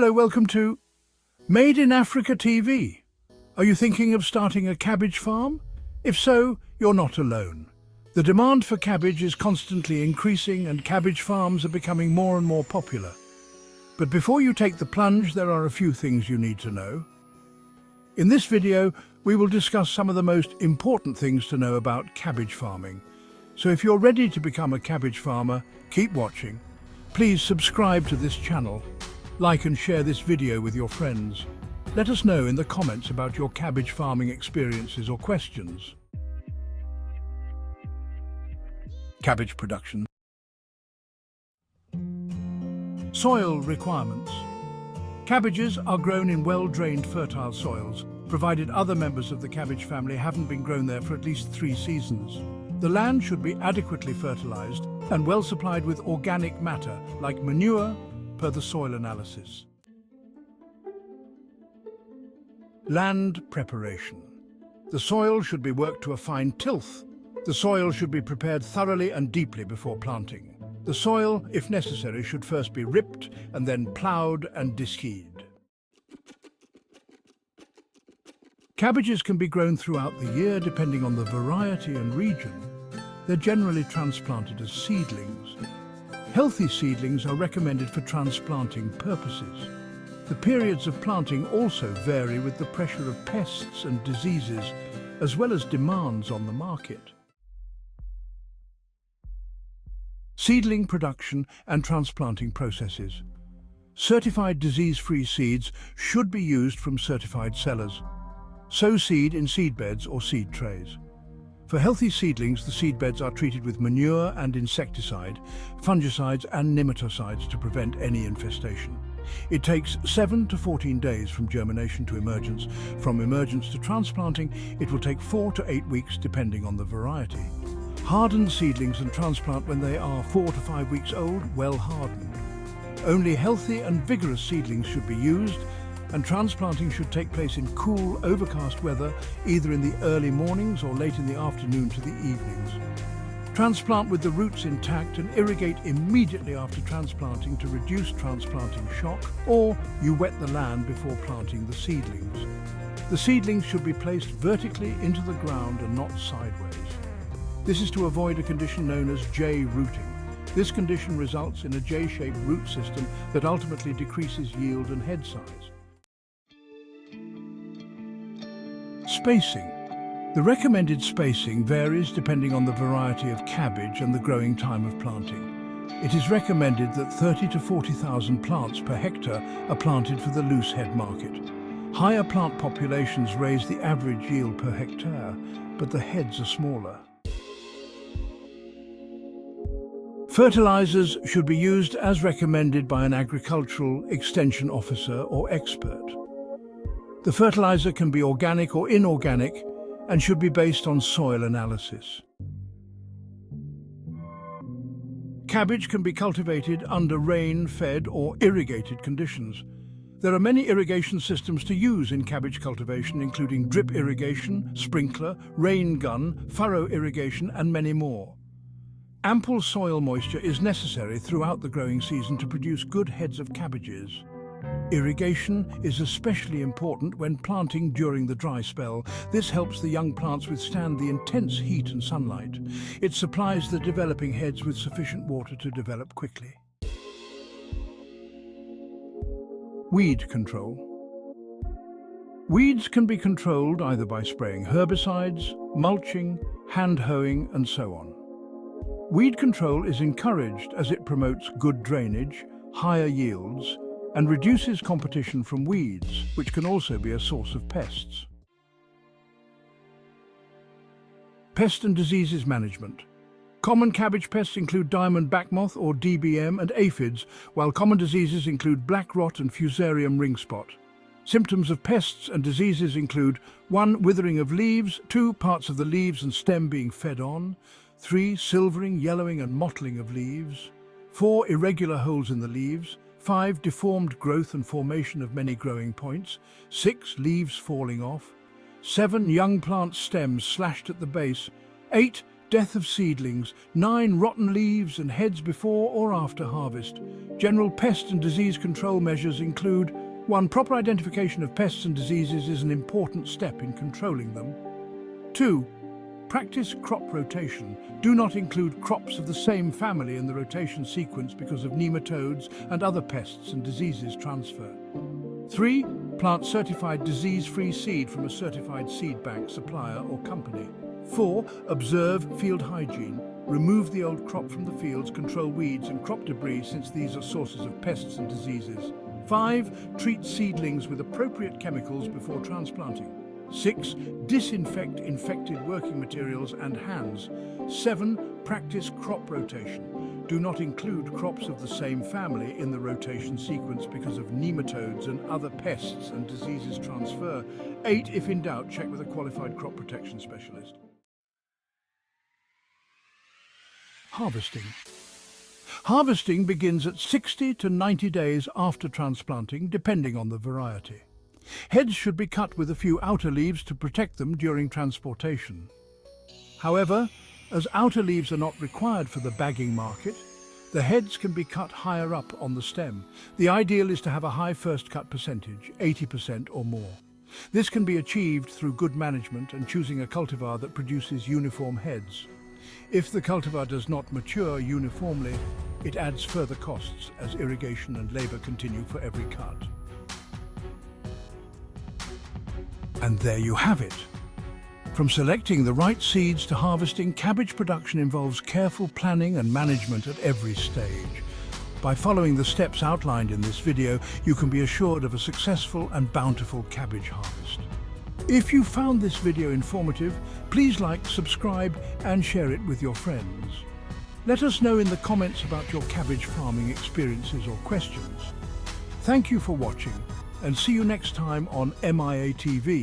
Hello, welcome to Made in Africa TV. Are you thinking of starting a cabbage farm? If so, you're not alone. The demand for cabbage is constantly increasing and cabbage farms are becoming more and more popular. But before you take the plunge, there are a few things you need to know. In this video, we will discuss some of the most important things to know about cabbage farming. So if you're ready to become a cabbage farmer, keep watching. Please subscribe to this channel. Like and share this video with your friends. Let us know in the comments about your cabbage farming experiences or questions. Cabbage production. Soil requirements. Cabbages are grown in well-drained fertile soils, provided other members of the cabbage family haven't been grown there for at least 3 seasons. The land should be adequately fertilized and well supplied with organic matter like manure, per the soil analysis. Land preparation. The soil should be worked to a fine tilth. The soil should be prepared thoroughly and deeply before planting. The soil, if necessary, should first be ripped and then ploughed and diseased. Cabbages can be grown throughout the year depending on the variety and region. They're generally transplanted as seedlings. Healthy seedlings are recommended for transplanting purposes. The periods of planting also vary with the pressure of pests and diseases, as well as demands on the market. Seedling production and transplanting processes. Certified disease-free seeds should be used from certified sellers. Sow seed in seedbeds or seed trays. For healthy seedlings, the seedbeds are treated with manure and insecticide, fungicides and nematicides to prevent any infestation. It takes 7 to 14 days from germination to emergence. From emergence to transplanting, it will take 4 to 8 weeks depending on the variety. Harden seedlings and transplant when they are 4 to 5 weeks old, well hardened. Only healthy and vigorous seedlings should be used, and transplanting should take place in cool, overcast weather, either in the early mornings or late in the afternoon to the evenings. Transplant with the roots intact and irrigate immediately after transplanting to reduce transplanting shock, or you wet the land before planting the seedlings. The seedlings should be placed vertically into the ground and not sideways. This is to avoid a condition known as J-rooting. This condition results in a J-shaped root system that ultimately decreases yield and head size. Spacing. The recommended spacing varies depending on the variety of cabbage and the growing time of planting. It is recommended that 30 to 40,000 plants per hectare are planted for the loose head market. Higher plant populations raise the average yield per hectare, but the heads are smaller. Fertilizers should be used as recommended by an agricultural extension officer or expert. The fertilizer can be organic or inorganic and should be based on soil analysis. Cabbage can be cultivated under rain-fed or irrigated conditions. There are many irrigation systems to use in cabbage cultivation, including drip irrigation, sprinkler, rain gun, furrow irrigation, and many more. Ample soil moisture is necessary throughout the growing season to produce good heads of cabbages. Irrigation is especially important when planting during the dry spell. This helps the young plants withstand the intense heat and sunlight. It supplies the developing heads with sufficient water to develop quickly. Weed control. Weeds can be controlled either by spraying herbicides, mulching, hand hoeing, and so on. Weed control is encouraged as it promotes good drainage, higher yields, and reduces competition from weeds, which can also be a source of pests. Pest and diseases management. Common cabbage pests include diamond backmoth or DBM and aphids, while common diseases include black rot and fusarium ring spot. Symptoms of pests and diseases include 1. Withering of leaves, 2. Parts of the leaves and stem being fed on, 3. Silvering, yellowing and mottling of leaves, 4. Irregular holes in the leaves, 5. Deformed growth and formation of many growing points, 6. Leaves falling off, 7. Young plant stems slashed at the base, 8. Death of seedlings, 9 rotten leaves and heads before or after harvest. General pest and disease control measures include 1. Proper identification of pests and diseases is an important step in controlling them. 2. Practice crop rotation. Do not include crops of the same family in the rotation sequence because of nematodes and other pests and diseases transfer. 3. Plant certified disease-free seed from a certified seed bank supplier or company. 4. Observe field hygiene. Remove the old crop from the fields, control weeds and crop debris since these are sources of pests and diseases. 5. Treat seedlings with appropriate chemicals before transplanting. 6. Disinfect infected working materials and hands. 7. Practice crop rotation. Do not include crops of the same family in the rotation sequence because of nematodes and other pests and diseases transfer. 8. If in doubt, check with a qualified crop protection specialist. Harvesting. Harvesting begins at 60 to 90 days after transplanting, depending on the variety. Heads should be cut with a few outer leaves to protect them during transportation. However, as outer leaves are not required for the bagging market, the heads can be cut higher up on the stem. The ideal is to have a high first cut percentage, 80% or more. This can be achieved through good management and choosing a cultivar that produces uniform heads. If the cultivar does not mature uniformly, it adds further costs as irrigation and labor continue for every cut. And there you have it. From selecting the right seeds to harvesting, cabbage production involves careful planning and management at every stage. By following the steps outlined in this video, you can be assured of a successful and bountiful cabbage harvest. If you found this video informative, please like, subscribe, and share it with your friends. Let us know in the comments about your cabbage farming experiences or questions. Thank you for watching, and see you next time on MIA TV.